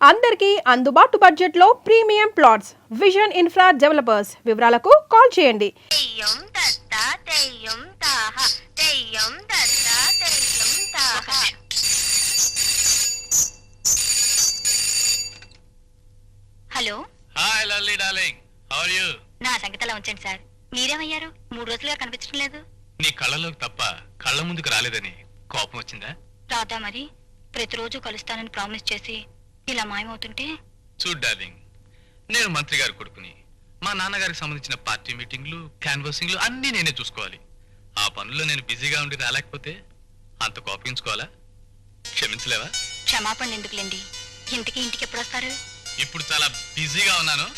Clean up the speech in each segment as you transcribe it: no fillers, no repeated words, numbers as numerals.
అందరికీ అందుబాటు బడ్జెట్లో premium plots Vision Infra Developers. వివరాలకు కాల్ చేయండి. Hello. Hi Lalli darling, how are you? నా సంగతి అలా ఉంచండి సార్. మీరేమయ్యారు? 3 రోజులుగా కనిపించడం లేదు. నీ కళ్ళలోకి తప్ప కళ్ళ ముందుకు రాలేదని కోపం వచ్చిందా? రాదా మరి? ప్రతిరోజు కలుస్తానని ప్రామిస్ చేసి ఇలా మాయమవుతుంటే. చూడు డార్లింగ్, నేను మంత్రి గారి కొడుకుని. మా నాన్నగారికి సంబంధించిన పార్టీ మీటింగ్లు, క్యాన్వాసింగ్లు అన్నీ నేనే చూసుకోవాలి. ఆ పనుల్లో నేను బిజీగా ఉండి రాలేకపోతే అంత కోపగించుకోవాలా? క్షమించలేవా? క్షమాపణ ఎందుకులేండి. ఇంటికి ఎప్పుడు వస్తారు? ఇప్పుడు చాలా బిజీగా ఉన్నాను,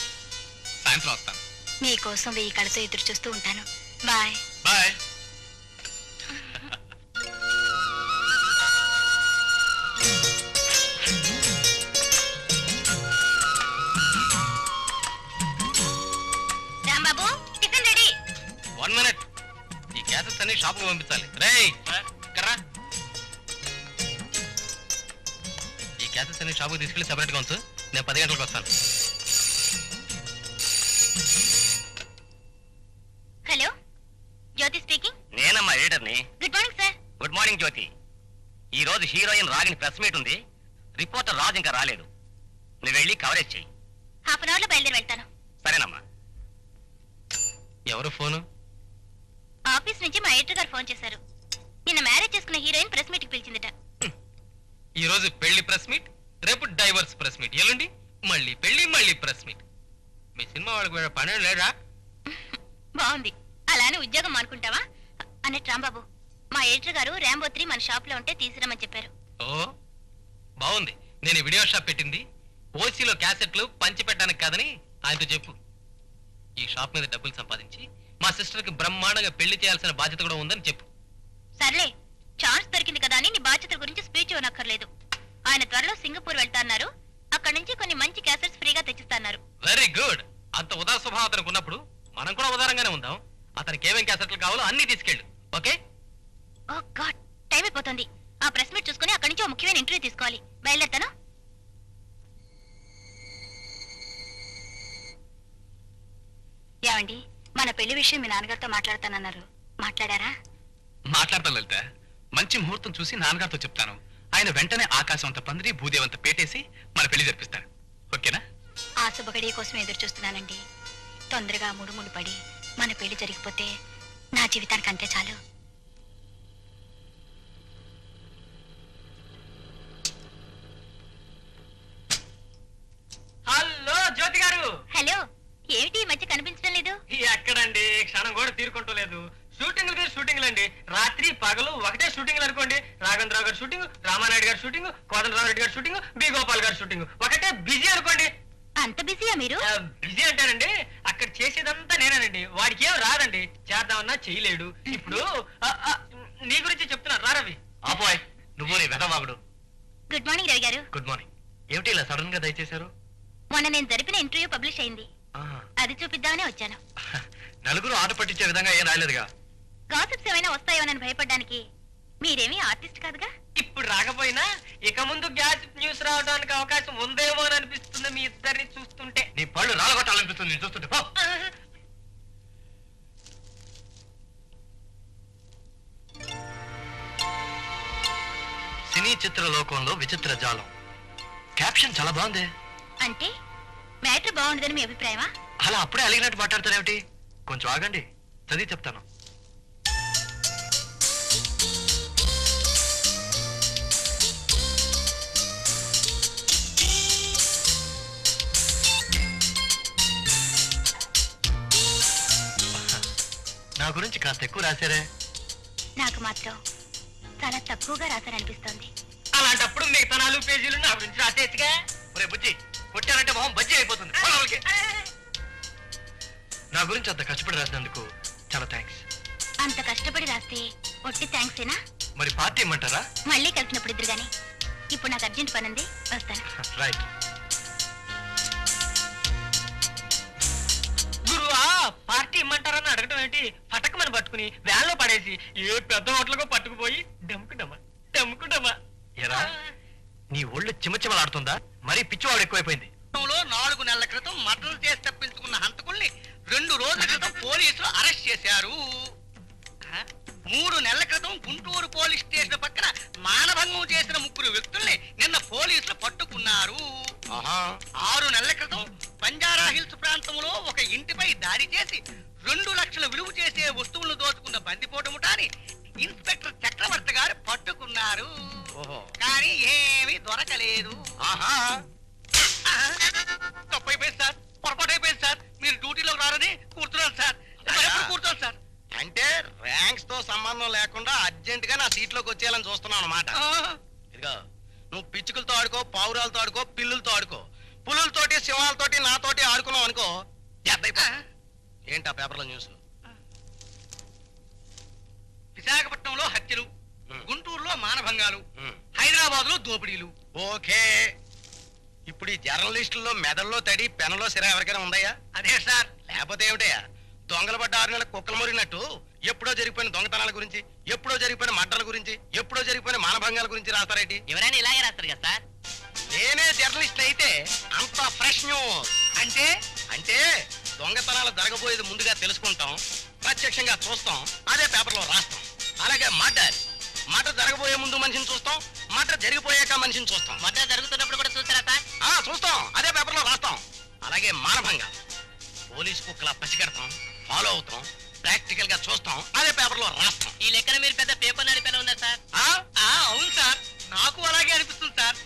సాయంత్రం వస్తాను. మీకోసం 1000 కళ్ళతో ఎదురు చూస్తూ ఉంటాను. Bye bye. Rambabu, tiffin ready. 1 minute, ఈ గ్యాసెస్ అన్ని షాపుకు పంపించాలి. రేయ్ కర్రా, ఈ గ్యాసెస్ అన్ని షాపుకి తీసుకెళ్లి సెపరేట్ గా ఉంచు. నేను 10 గంటలకు వస్తాను. Hello, Jyothi speaking. నేనమ్మా ఎడిటర్ని. Good morning sir. Good morning Jyothi. ఈ రోజు హీరోయిన్ రాగిని ప్రెస్ మీట్ ఉంది. రిపోర్టర్ రాజు ఇంకా రాలేదు. నువ్వు వెళ్ళి కవరేజ్ చెయ్యి. హాఫ్ అన్ అవర్ లో బయలుదేరి వెళ్తాను. సరేనమ్మా. ఎవరు ఫోను? ఆఫీస్ నుంచి మా ఎడిటర్ గారు ఫోన్ చేశారు. నిన్న మ్యారేజ్ చేసుకున్న హీరోయిన్ ప్రెస్ మీట్ కి పిలిచిందట. ఈ రోజు పెళ్లి ప్రెస్ మీట్, రేపు డైవర్స్ ప్రెస్ మీట్, ఎల్లుండి మళ్ళీ పెళ్లి, మళ్ళీ ప్రెస్ మీట్. మీ సినిమా వాళ్ళకి వేరే పని లేదా? బాగుంది. అలానే ఉద్యోగం అనుకుంటావా అన్నట్టు రాంబాబు, మా ఎడిటర్ గారు ర్యాంబో 3 మన షాప్ లో ఉంటే తీసుకురమ్మని చెప్పారు. ఓ బాగుంది. నేను వీడియో షాప్ పెట్టింది ఓసీలో క్యాసెట్లు పంచి పెట్టడానికి కాదని ఆయనతో చెప్పు. ఈ షాప్ మీద డబ్బులు సంపాదించి మా సిస్టర్ కి బ్రహ్మాండంగా పెళ్లి చేయాల్సిన బాధ్యత కూడా ఉందని చెప్పు. సర్లే, ఛాన్స్ దొరికింది కదా అని నీ బాధ్యతల గురించి స్పీచ్ ఇవ్వనక్కర్లేదు. ఆయన త్వరలో సింగపూర్ వెళ్తాన్నారు. అక్కడి నుంచి కొన్ని మంచి క్యాసెట్స్ ఫ్రీగా తెచ్చిస్తున్నారు. Very good. అంత ఉదార స్వభావం అతనికి ఉన్నప్పుడు మనం కూడా ఉదారంగానే ఉందాం. అతనికి ఏమేం క్యాసెట్లు కావాలో అన్ని తీసుకెళ్ళు. ఓకే? ఓ గాడ్, టైం అయిపోతుంది. ఆ ప్రెస్ మీట్ చూసుకుని అక్కడి నుంచి ఒక ముఖ్యమైన ఇంటర్వ్యూ తీసుకోవాలి. బయలుదేరుతాను. ఏమండి, మన పెళ్లి విషయం మీ నాన్నగారితో మాట్లాడతానన్నారు. మాట్లాడారా? మాట్లాడతాను లలిత. మంచి ముహూర్తం చూసి నాన్నగారితో చెప్తాను. ఆయన వెంటనే ఆకాశం అంత పందిరి, భూదేవంత పేటేసి మన పెళ్లి జరిపిస్తాను. ఓకేనా? ఆ శుభగడియ కోసం ఎదురు చూస్తున్నానండి. తొందరగా ముడుములు పడి మన పెళ్లి జరిగిపోతే నా జీవితానికి అంతే చాలు. హలో జ్యోతి గారు. హలో, ఏమిటి ఈ మధ్య కనిపించడం లేదు? ఎక్కడండి, క్షణం కూడా తీరుకుంటలేదు. షూటింగ్లు అండి. రాత్రి పగలు ఒకటే షూటింగ్లు అనుకోండి. రాఘవేంద్రరావు గారి షూటింగ్, రామానాయుడు గారి షూటింగ్, కోదండరామరెడ్డి గారి షూటింగ్, బి గోపాల్ గారి షూటింగ్. ఒకటే బిజీ అనుకోండి. అంత బిజీయా మీరు? బిజీ అంటారండి, అక్కడ చేసేదంతా నేనేనండి. వాడికి ఏం రాదండి, చేద్దామన్నా చేయలేడు. ఇప్పుడు నీ గురించి చెప్తున్నా, రా రవి. ఆపోయ్, నువ్వు నీ వెదవాగుడు. గుడ్ మార్నింగ్ రవి గారు. Good morning. ఏమిటి ఇలా సడన్ గా దయచేశారు? మొన్న నేను జరిపిన ఇంటర్వ్యూ పబ్లిష్ అయింది. అది చూపిద్దామనే వచ్చాను. నలుగురు ఆట పట్టించే విధంగా ఏం రాయలేదుగా. గాసిప్స్ ఏమైనా వస్తాయోనని భయపడ్డానికి. మీరేమీ ఆర్టిస్ట్ కాదుగా. ఇప్పుడు రాకపోయినా ఇక ముందు గ్యాస్ న్యూస్ రావడానికి అవకాశం ఉందేమో అని అనిపిస్తుంది మీ ఇద్దరిని చూస్తుంటే. నీ పళ్ళు రాలగొట్టాలనిపిస్తుంది నేను చూస్తుంటే. పో. సినీ చిత్ర లోకంలో విచిత్ర జాలం. క్యాప్షన్ చాలా బాగుంది. అంటే మ్యాటర్ బాగుండదని మీ అభిప్రాయమా? అలా అప్పుడే అలిగినట్టు మాట్లాడతారేమిటి? కొంచెం ఆగండి, చదివి చెప్తాను. నా గురించి కాస్త ఎక్కువ రాశారే. నాకు మాత్రం చాలా తక్కువగా రాశారనిపిస్తోంది. అలాంటప్పుడు మిగతా 4 పేజీలు నా గురించి రాసేట్టుగా. ఒరే బుజ్జి, కొట్టానంటే మొహం బజ్జీ అయిపోతుంది. పో లోపలికి. నా గురించి అంత కష్టపడి రాసినందుకు చాలా థ్యాంక్స్. అంత కష్టపడి రాస్తే ఒట్టి థ్యాంక్సేనా? మరి పార్టీ ఇమ్మంటారా? మళ్ళీ కలిసినప్పుడు ఇద్దరు గాని. ఇప్పుడు నాకు అర్జెంట్ పని ఉంది, వస్తాను. రైట్. గురువా, పార్టీ ఇమ్మంటారని అడగటం ఏంటి? పటకమని పట్టుకుని వ్యాన్లో పడేసి ఏ పెద్ద హోటల్కో పట్టుకుపోయి డమ్ముకుంటామా. ఎరా, నీ ఒళ్ళు చిమచిమలాడుతుందా? మరీ పిచ్చివాడు ఎక్కువైపోయింది. 4 నెలల క్రితం మర్డర్ చేసి తప్పించుకున్న హంతకుల్ని 2 రోజుల క్రితం పోలీసులు అరెస్ట్ చేశారు. 3 నెలల క్రితం గుంటూరు పోలీస్ స్టేషన్ పక్కన మానభంగం చేసిన 3 వ్యక్తుల్ని నిన్న పోలీసులు పట్టుకున్నారు. 6 నెలల క్రితం బంజారా హిల్స్ ప్రాంతంలో ఒక ఇంటిపై దాడి చేసి 2 లక్షల విలువ చేసే వస్తువులను దోచుకున్న బందిపోటు ముఠాని ఇన్స్పెక్టర్ చక్రవర్తి గారు పట్టుకున్నారు. కానీ ఏమీ దొరకలేదు. తప్పైపోయింది సార్, పొరపాటు అయిపోయింది సార్. మీరు డ్యూటీలోకి రారని కూర్చున్నాను సార్. కూర్చోండి సార్. అంటే ర్యాంక్స్ తో సంబంధం లేకుండా అర్జెంట్ గా నా సీట్ లోకి వచ్చేయాలని చూస్తున్నావు అన్నమాట. ఇదిగో నువ్వు పిచ్చుకలతో ఆడుకో, పావురాలతో ఆడుకో, పిల్లులతో ఆడుకో, పులులతోటి సింహాలతోటి నాతోటి ఆడుకున్నావు అనుకో ఏంటా పేపర్లో న్యూస్? విశాఖపట్నంలో హత్యలు, గుంటూరులో మానభంగాలు, హైదరాబాద్ లో దోపిడీలు. ఓకే, ఇప్పుడు ఈ జర్నలిస్టుల్లో మెదల్లో తడి పెనలో సిరా ఎవరికైనా ఉందయ్యా? అదే సార్. లేకపోతే ఏమిటయ్యా, దొంగలు పడ్డ 6 నెలల కుక్కలు మొరిగినట్టు ఎప్పుడో జరిగిపోయిన దొంగతనాల గురించి, ఎప్పుడో జరిగిపోయిన మడ్డల గురించి, ఎప్పుడో జరిగిపోయిన మానభంగాల గురించి రాస్తారేంటి? ఎవరైనా ఇలాగే రాస్తారు కదా సార్. నేనే జర్నలిస్ట్ అయితే అంత ఫ్రెష్ న్యూస్. అంటే అంటే దొంగతనాలు జరగబోయేది ముందుగా తెలుసుకుంటాం, ప్రత్యక్షంగా చూస్తాం, అదే పేపర్లో రాస్తాం. అలాగే మర్డర్ జరగబోయే ముందు మనిషిని చూస్తాం, మర్డర్ జరిగిపోయాక మనిషిని చూస్తాం. మర్డర్ జరుగుతున్నప్పుడు కూడా చూస్తారా సార్? చూస్తాం, అదే పేపర్లో రాస్తాం. అలాగే మానభంగా పోలీసు కుక్కలా పసిగడతాం, ఫాలో అవుతాం, ప్రాక్టికల్ గా చూస్తాం, అదే పేపర్లో రాస్తాం. ఈ లెక్కన మీరు పెద్ద పేపర్ నడిపేలా ఉన్నారు సార్. అవును సార్, నాకు అలాగే అనిపిస్తుంది సార్.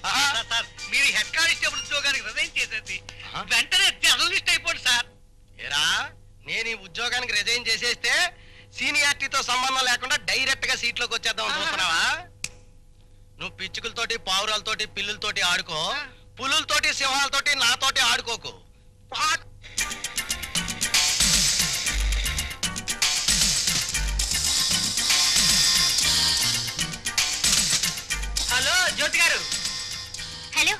సార్ మీరు హెడ్ కానిస్టేబుల్ ఉద్యోగానికి రిజైన్ చేసేది వెంటనే జర్నలిస్ట్ అయిపోండి సార్. ఏరా, నేను ఈ ఉద్యోగానికి రిజైన్ చేసేస్తే సీనియారిటీతో సంబంధం లేకుండా డైరెక్ట్ గా సీట్లోకి వచ్చేద్దాం అనుకుంటున్నావా? నువ్వు పిచ్చుకలతోటి, పావురాలతోటి, పిల్లులతోటి ఆడుకో, పులులతోటి, సింహాలతోటి నాతోటి ఆడుకోకు. హలో జ్యోతి గారు. Hello.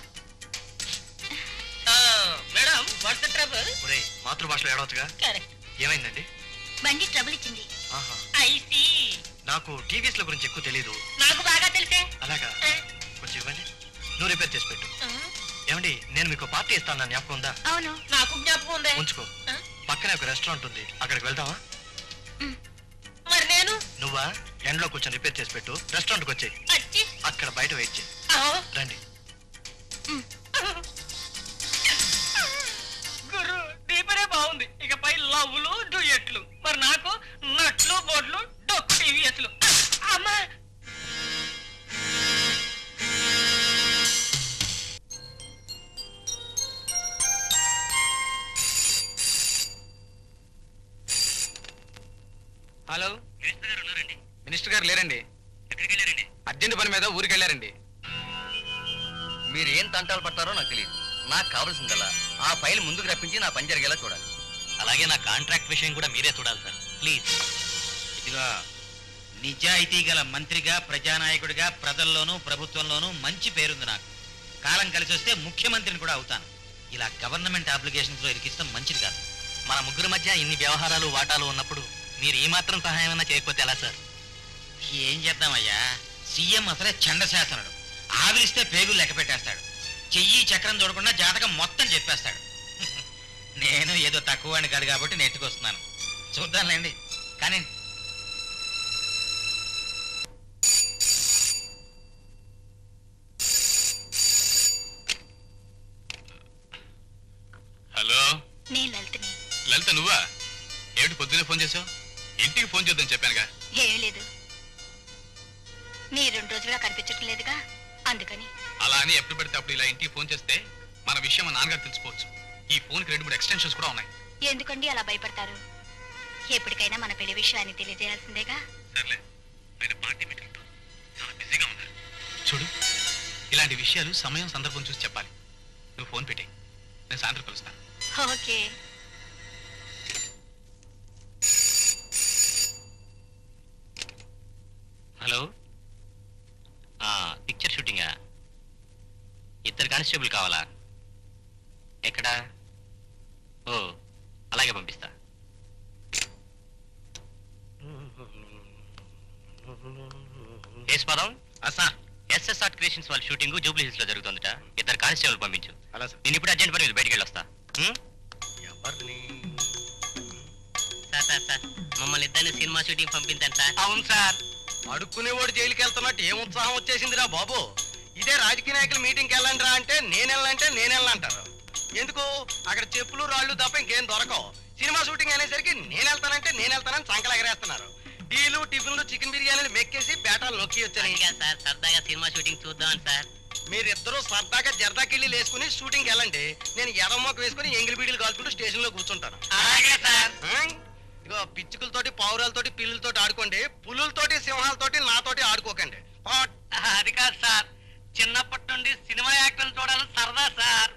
Madam, what's the trouble? ఒరేయ్, మాతృభాషలో ఏడవచ్చుగా. కరెక్ట్. ఏమైందండి? బండి ట్రబుల్ ఇచ్చింది. ఆహా, ఐ సీ. నాకు టీవీస్ ల గురించి ఎక్కువ తెలీదు. నాకు బాగా తెలిసే. అలాగా, కొంచెం ఇవ్వండి. నువ్వు రిపేర్ చేసి పెట్టు. ఏమండి, నేను మీకు పార్టీ ఇస్తాను, జ్ఞాపకం ఉందా? అవును. నాకు జ్ఞాపకం ఉంది. ఉంచుకో. పక్కనే ఒక రెస్టారెంట్ ఉంది, అక్కడికి వెళ్దామా? మరి నేను? నువ్వా ఎండ్లో కూర్చొని రిపేర్ చేసి పెట్టు, రెస్టారెంట్కి వచ్చేయి. వచ్చి అక్కడ బయట వెయిట్ చేయి. రండి. గురు, దీపరే బాగుంది. ఇకపై లవ్లు, డ్యూయెట్లు. మరి నాకు నట్లు, బోట్లు, డొక్కు టీవీఎస్లు. అమ్మా, హలో, మినిస్టర్ గారు లేరండి. అర్జెంట్ పని మీద ఊరికి వెళ్ళారండి. మీరు ఏం తంటాలు పడతారో నాకు తెలియదు. నాకు కావాల్సిందల్లా ఆ ఫైల్ ముందుకు రప్పించి నా పని జరిగేలా చూడాలి. అలాగే నా కాంట్రాక్ట్ విషయం కూడా మీరే చూడాలి సార్, ప్లీజ్. ఇదిగా నిజాయితీ గల మంత్రిగా, ప్రజానాయకుడిగా ప్రజల్లోనూ ప్రభుత్వంలోనూ మంచి పేరుంది నాకు. కాలం కలిసి వస్తే ముఖ్యమంత్రిని కూడా అవుతాను. ఇలా గవర్నమెంట్ అప్లికేషన్స్ లో ఇరికిస్తాం మంచిది కాదు. మన ముగ్గురు మధ్య ఇన్ని వ్యవహారాలు వాటాలు ఉన్నప్పుడు మీరు ఈ మాత్రం సహాయం చేయకపోతే ఎలా సార్? ఏం చేద్దామయ్యా, సీఎం అసలే చండశాసనుడు. ఆవిలిస్తే పేగులు లెక్క పెట్టేస్తాడు. చెయ్యి చక్రం చూడకుండా జాతకం మొత్తం చెప్పేస్తాడు. నేను ఏదో తక్కువ వాడిని కాదు కాబట్టి నెట్టుకొస్తున్నాను. చూద్దాంలేండి. కానీ హలో, నేను లలితని. లలిత నువ్వా? ఏమిటి పొద్దున్నే ఫోన్ చేసావు? ఇంటికి ఫోన్ చేద్దాం చెప్పానుగా. ఏం లేదు, నీ 2 రోజులుగా కనిపించడం లేదుగా, అందుకని. అలా అని ఎప్పుడు పెడితే అప్పుడు ఇలా ఇంటికి ఫోన్ చేస్తే మన విషయం మా నాన్నగారు తెలిసిపోవచ్చు. ఈ ఫోన్కి 2-3 ఎక్స్టెన్షన్స్ కూడా ఉన్నాయి. ఎందుకండి అలా భయపడతారు? ఎప్పటికైనా మన పెళ్లి విషయాన్ని తెలియజేయాల్సిందేగా. సర్లే, ఆయన పార్టీ మీటింగ్తో చాలా బిజీగా ఉన్నారు. చూడు, ఇలాంటి విషయాలు సమయం సందర్భం చూసి చెప్పాలి. నువ్వు ఫోన్ పెట్టి, నేను సాయంత్రం కలుస్తాను. ఓకే. హలో, పిక్చర్ షూటింగా? 2 కానిస్టేబుల్ కావాలా? ఎక్కడా? ఓ, అలాగే పంపిస్తా. పదం సార్, ఎస్ఎస్ఆర్ క్రియేషన్స్ వాళ్ళ షూటింగ్ జూబ్లీ హిల్స్ లో జరుగుతుందట. ఇద్దరు కానిస్టేబుల్ పంపించు. అలా సార్. నేను ఇప్పుడు అర్జెంట్ పని మీద బయటికి వెళ్ళొస్తా. ఎవరిని? సార్ మమ్మల్ని ఇద్దరిని సినిమా షూటింగ్ పంపించాను సార్. అవును సార్. అడుక్కునేవాడు జైలుకి వెళ్తున్నట్టు ఏం ఉత్సాహం వచ్చేసిందిరా బాబు. ఇదే రాజకీయ నాయకుల మీటింగ్కి వెళ్ళండి రా అంటే నేను వెళ్ళంటారు. ఎందుకు? అక్కడ చెప్పులు రాళ్ళు తప్ప ఇంకేం దొరకవు. సినిమా షూటింగ్ అనేసరికి నేను వెళ్తానని సంకలు ఎగరేస్తున్నారు. టీలు టిఫిన్లు చికెన్ బిర్యానీలు మెక్కేసి బేటాలు నొక్కి వచ్చాయి సార్ సరదాగా సినిమా షూటింగ్ చూద్దాం సార్. మీరిద్దరూ సరదాగా జర్దాకిళ్ళి వేసుకుని షూటింగ్ వెళ్ళండి. నేను ఎడమోక వేసుకుని ఎంగిలి బీడీలు కాల్చుకుంటూ స్టేషన్ లో కూర్చుంటాను. అలాగే సార్. ఇగో పిచ్చుకలతోటి పావురాలతోటి పిల్లులతోటి ఆడుకోండి, పులులతోటి సింహాలతోటి నాతోటి ఆడుకోకండి. అది కాదు సార్, చిన్నప్పటి నుండి సినిమా యాక్టర్లు చూడాలని సరదా సార్.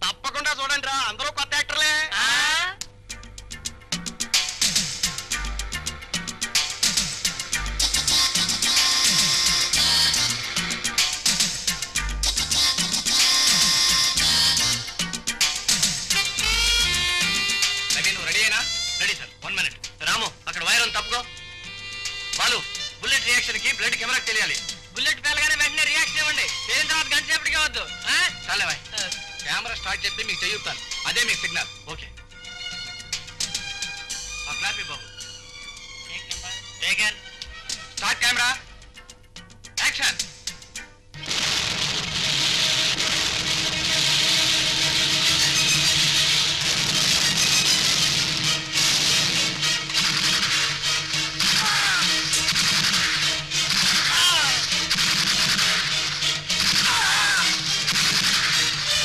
తప్పకుండా చూడండి రా, అందరూ కొత్త యాక్టర్లే. రెడీ అయినా? Ready sir. 1 minute. రాము అక్కడ వైర్ ఉంది, తప్పుకో. బాలు బుల్లెట్ రియాక్షన్ కి బ్లడ్ కెమెరాకి తెలియాలి. బుల్లెట్ పేలగానే వెంటనే రియాక్షన్ ఇవ్వండి. పేలిన తర్వాత గంట సేపటికే వద్దు. చాలే బాయ్. కెమెరా స్టార్ట్ చేస్తే మీకు చెయ్యుతాను, అదే మీకు సిగ్నల్. ఓకే క్లాప్ బాబు. Start camera, action.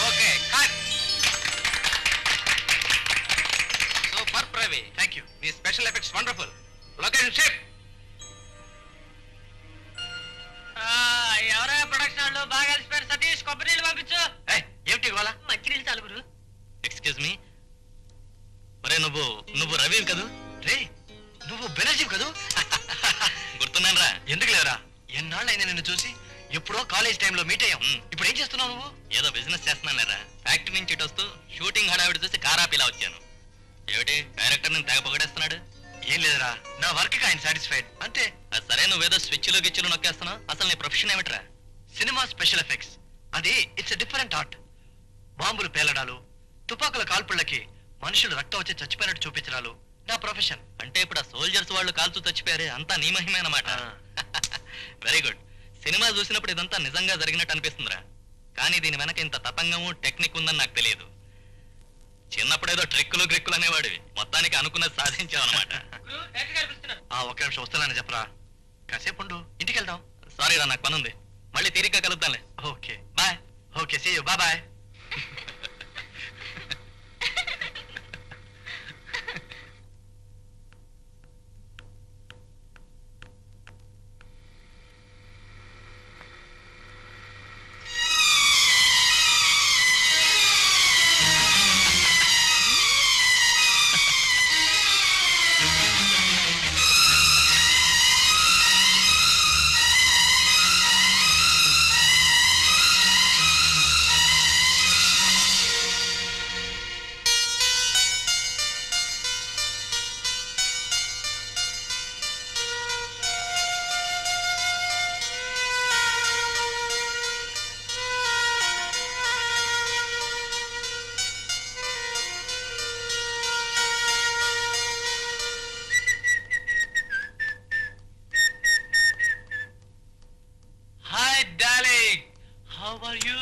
Okay cut. Super Pravi, thank you. మీ special effects wonderful. Location shift. ఎవరో ప్రొడక్షన్ వాళ్ళు బాగా కలిసిపోయారు. సతీష్ కొబ్బరి నీళ్ళు పంపించు. ఏమిటి ఇవాళ? మంచినీళ్ళు చాలుగురు. Excuse me. మరే నువ్వు రవి కదూ? రే నువ్వు బెనర్జీ కదూ? గుర్తున్నాను రా. ఎందుకు లేరా, ఎన్నాళ్ళైనా నిన్ను చూసి. ఎప్పుడో కాలేజ్ టైంలో మీట్ అయ్యాం. ఇప్పుడు ఏం చేస్తున్నావు నువ్వు? ఏదో బిజినెస్ చేస్తున్నాను లేరా. ఫ్యాక్టరీ నుంచి ఇటు వస్తూ షూటింగ్ హడావిడి చూసి కారాపిలా వచ్చాను. ఏమిటి డైరెక్టర్ నేను తెగ పొగడేస్తున్నాడు? ఏం లేదురా, నా వర్క్ కి ఆయన సాటిస్ఫైడ్ అంతే. సరే, నువ్వేదో స్విచ్లు గిచ్చులు నొక్కేస్తున్నావు. అసలు నీ ప్రొఫెషన్ ఏమిట్రా? Cinema special effects. అది ఇట్స్ డిఫరెంట్ ఆర్ట్. బాంబులు పేలడాలు, తుపాకుల కాల్పుళ్ళకి మనుషులు రక్తం వచ్చి చచ్చిపోయినట్టు చూపించడాలు నా ప్రొఫెషన్. అంటే ఇప్పుడు ఆ సోల్జర్స్ వాళ్ళు కాల్చు చచ్చిపోయారే, అంతా నీ మహిమే అన్నమాట. Very good. సినిమా చూసినప్పుడు ఇదంతా నిజంగా జరిగినట్టు అనిపిస్తుందిరా. కానీ దీని వెనక ఇంత తతంగము టెక్నిక్ ఉందని నాకు తెలియదు. చిన్నప్పుడు ఏదో ట్రిక్కులు గ్రిక్కులు అనేవాడివి, మొత్తానికి అనుకున్నది సాధించావు అనమాట. ఒక నిమిషం వస్తానని చెప్పరా. కాసేపు ఉండు, ఇంటికి వెళ్దాం. సారీ రా, నాకు పని ఉంది. మళ్ళీ తీరిగ్గా కలుద్దాంలే. Okay bye. Okay, see you. Bye. Hi darling, how are you?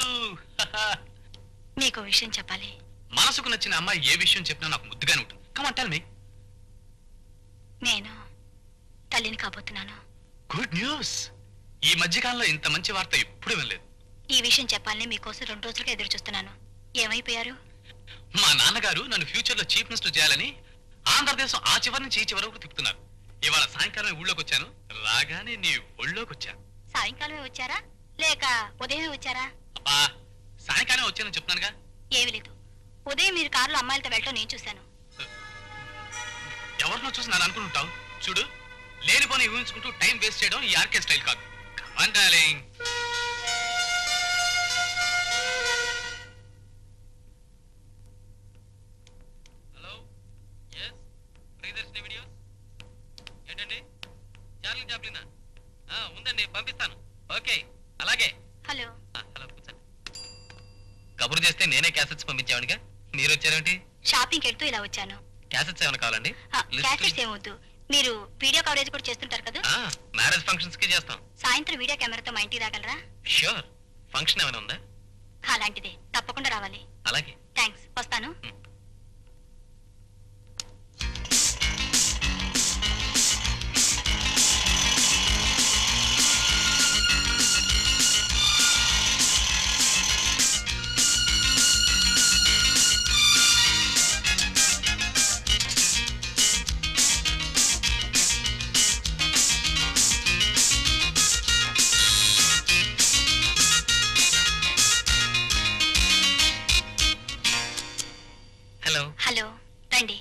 నీకు విషయం చెప్పాలి. మనసుకు నచ్చిన అమ్మాయి ఏ విషయం చెప్పినా నాకు ముద్దుగానే ఉంటుంది. Come on tell me. నేను తల్లిని కాబోతున్నాను. Good news. ఈ మధ్యకాలంలో ఇంత మంచి వార్త ఎప్పుడు వినలేదు. ఈ విషయం చెప్పాలని మీకోసం 2 రోజులుగా ఎదురు చూస్తున్నాను. ఏమైపోయారు? మా నాన్నగారు నన్ను ఫ్యూచర్ లో చీఫ్ మినిస్టర్ చేయాలని ఆంధ్రదేశం ఆ చివరి నుంచి ఈ చివరి వరకు తిప్పుతున్నారు. ఇవాళ సాయంకాలం ఊళ్ళోకి వచ్చాను. రాగానే నీ ఒళ్ళోకి వచ్చాను. సాయంకాలమే వచ్చారా లేక ఉదయమే వచ్చారా? అబ్బా, సాయంకాలం వచ్చానని చెప్తున్నానుగా. ఏమీ లేదు. ఉదయం మీరు కారులో అమ్మాయిలతో వెళ్ళటం నేను చూశాను. ఎవరినో చూసి నన్ను అనుకుంటావు. చూడు, లేనిపోని ఊహించుకుంటూ టైం వేస్ట్ చేయడం ఈ ఆర్కే స్టైల్ కాదు. Come on darling. Hello, yes, Priyadarshini videos. ఏంటండి, చార్లీ చాప్లినా? ఉందండి, పంపిస్తాను. ఓకే అలాగే. హలో. హలో కూర్చోండి. కబురు చేస్తే నేనే క్యాసెట్స్ పంపించావనిగా, మీరు వచ్చారేంటి? షాపింగ్ వెళ్తూ ఇలా వచ్చాను. క్యాసెట్స్ ఏమైనా కావాలండి? క్యాసెట్స్ ఏమొద్దు, మీరు వీడియో కవరేజ్ కూడా చేస్తుంటారు కదా. మ్యారేజ్ ఫంక్షన్స్ కి చేస్తాం. సాయంత్రం వీడియో కెమెరాతో మా ఇంటికి రాగలరా? ష్యూర్. ఫంక్షన్ ఏమైనా ఉందా? అలాంటిదే, తప్పకుండా రావాలి. అలాగే. థ్యాంక్స్, వస్తాను. హలో. హలో, రండి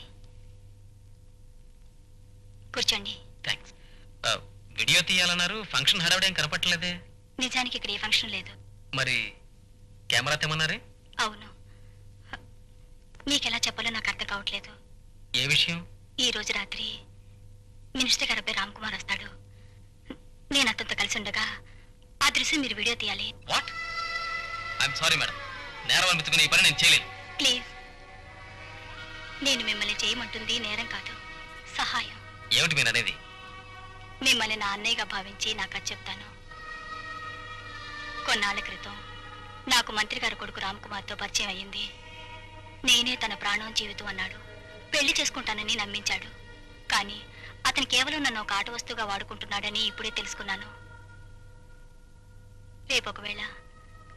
కూర్చోండి. థ్యాంక్స్. వీడియో తీయాలన్నారు, ఫంక్షన్ హడావిడేం కనపట్టలేదే. నిజానికి ఇక్కడ ఏ ఫంక్షన్ లేదు. మరి కెమెరా తెమ్మన్నారే? అవును, మీకెలా చెప్పాలో నాకు అర్థం కావట్లేదు. ఏ విషయం? ఈ రోజు రాత్రి మినిస్టర్ గారు అబ్బాయి రామ్ కుమార్ వస్తాడు. నేను అతనితో కలిసి ఉండగా ఆ దృశ్యం మీరు వీడియో తీయాలి. వాట్? ఐఎమ్ సారీ మేడం, నేరం అనిపించుకుని ఈ పని నేను చేయలేను. ప్లీజ్, నేను మిమ్మల్ని చేయమంటుంది నేరం కాదు, సహాయం. ఏమిటి మీరు అనేది? మిమ్మల్ని నా అన్నయ్యగా భావించి నాకు అది చెప్తాను. కొన్నాళ్ల క్రితం నాకు మంత్రి గారి కొడుకు రామ్ కుమార్తో పరిచయం అయ్యింది. నేనే తన ప్రాణం జీవితం అన్నాడు. పెళ్లి చేసుకుంటానని నమ్మించాడు. కానీ అతను కేవలం నన్ను ఒక ఆట వస్తువుగా వాడుకుంటున్నాడని ఇప్పుడే తెలుసుకున్నాను. రేపు ఒకవేళ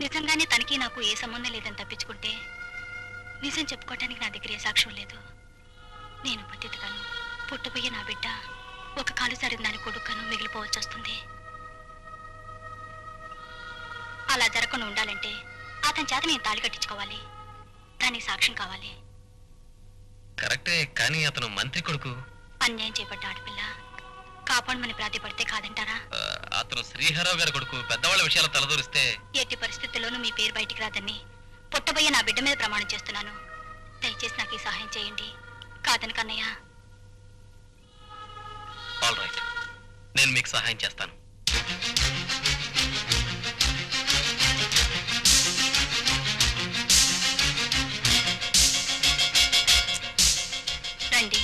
నిజంగానే తనకి నాకు ఏ సంబంధం లేదని తప్పించుకుంటే నిజం చెప్పుకోవటానికి నా దగ్గర ఏ సాక్ష్యం లేదు. నేను బతితగాను, పుట్టబోయే నా బిడ్డ ఒక కాలు సరిది దాని కొడుకును మిగిలిపోవచ్చు వస్తుంది. అలా జరగకుండా ఉండాలంటే అతని చేత నేను తాళి కట్టించుకోవాలి. దానికి సాక్ష్యం కావాలి. కరెక్టే, కానీ అతను మంత్రి కొడుకు. అన్యాయం చేపట్ట ఆడపిల్ల కాపాడమని ప్రాధిపడితే కాదంటారా? అతను శ్రీహరావు గారి కొడుకు. పెద్దవాళ్ళ విషయాలు తలదూరిస్తే ఎట్టి పరిస్థితుల్లోనూ మీ పేరు బయటికి రాదని పుట్టబోయే నా బిడ్డ మీద ప్రమాణం చేస్తున్నాను. దయచేసి నాకు ఈ సహాయం చేయండి. కాదని కన్నయ్య. ఆల్ రైట్, నేను మీకు సహాయం చేస్తాను. రండి.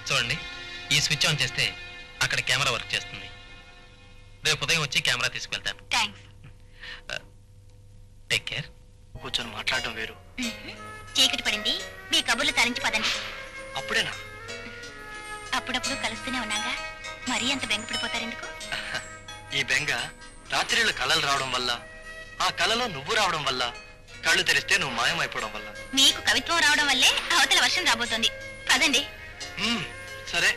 చూడండి, ఈ స్విచ్ ఆన్ చేస్తే అక్కడ కెమెరా వర్క్ చేస్తుంది. రేపు ఉదయం వచ్చి కెమెరా తీసుకువెళ్తాను. థ్యాంక్స్. Take care. కూర్చొని మాట్లాడడం వేరు. చీకటి పడింది, మీ కబుర్లు తరించి పదండి. అప్పుడేనా? అప్పుడప్పుడు కలుస్తూనే ఉన్నాగా, మరీ అంత బెంగపడిపోతారెందుకు? ఈ బెంగ రాత్రిళ్ళు కళలు రావడం వల్ల, ఆ కళలో నువ్వు రావడం వల్ల, కళ్ళు తెరిస్తే నువ్వు మాయమైపోవడం వల్ల. మీకు కవిత్వం రావడం వల్లే అవతల వర్షం రాబోతోంది. పదండి. సరే.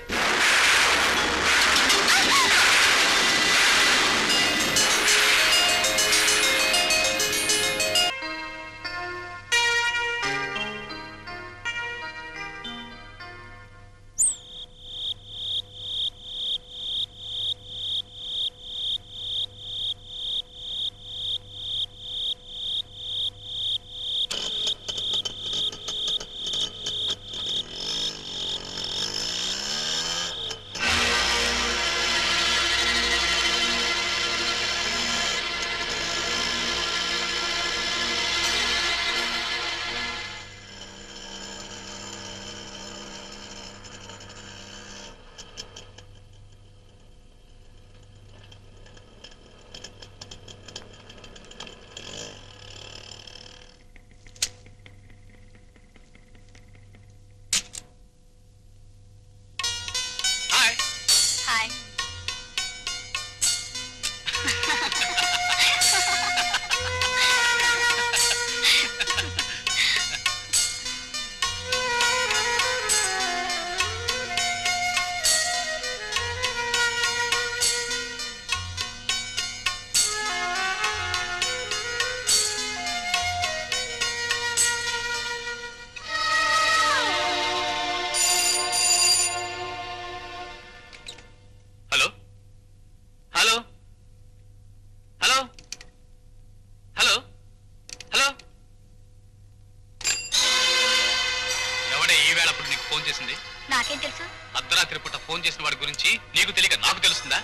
ఈవేళ అప్పుడు నీకు ఫోన్ చేసింది? నాకేం తెలుసు? అర్ధరాత్రి పూట ఫోన్ చేసిన వాడి గురించి నీకు తెలియక నాకు తెలుస్తుందా?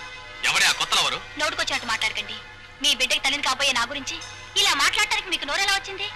ఎవడే ఆ కొత్త లవరు? నోటుకొచ్చినట్టు మాట్లాడకండి. మీ బిడ్డకి తల్లిని కాబోయే నా గురించి ఇలా మాట్లాడటానికి మీకు నోరెలా వచ్చింది?